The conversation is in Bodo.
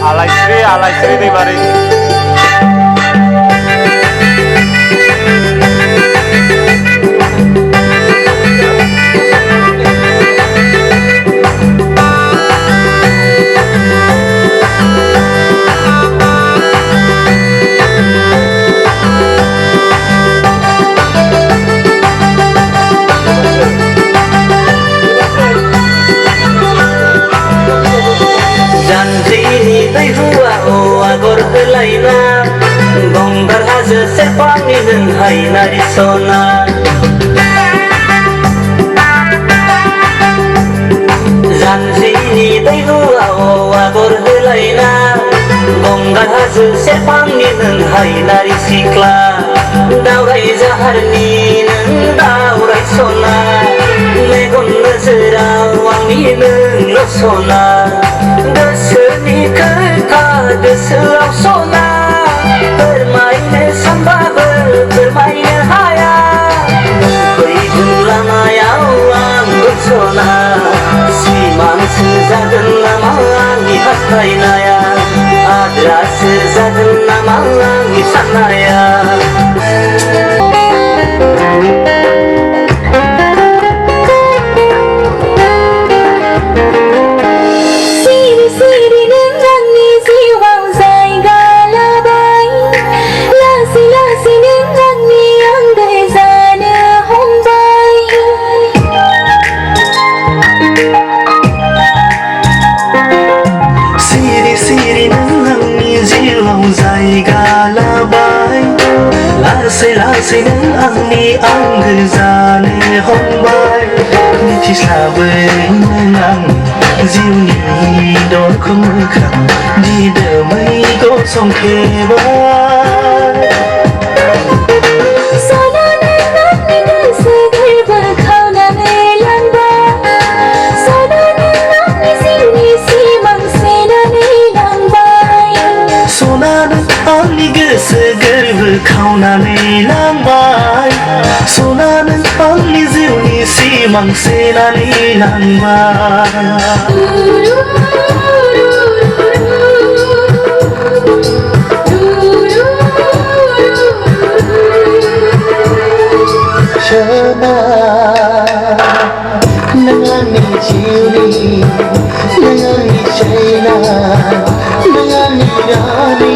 आलायस्रि दैमारि गंगार हाजो सेरफांनि हायनारि सना जानजिनि दैहुआव आगर होलायना गंगार हाजो सेरफांनि हायनारि सिख्ला दावराय जाहारनि नों दावराय सना मेगन नोजोराव आंनि नोंल' सना गोसोनि खोथा गोसोआव सना फोरमायनो सानबाबो फोरमायनो हाया फैगोन लामायाव आंबो सना सिमांसो जागोन नामा आंनि हास्थायनाया आद्रासो जागोन नामा आंनि साननाया लासै लासै नों आंनि आंगो जानो हमबाय मिथिस्लाबै नों आं जिउनि दरखौ मोखां दिदोमै गसंथेबाय गोसो गोरबो खावनानै लांबाय सना नों आंनि जिउनि सिमां सेनानै लांबाय सना नों आंनि जिउनि नों आंनि सैना नों आंनि रानि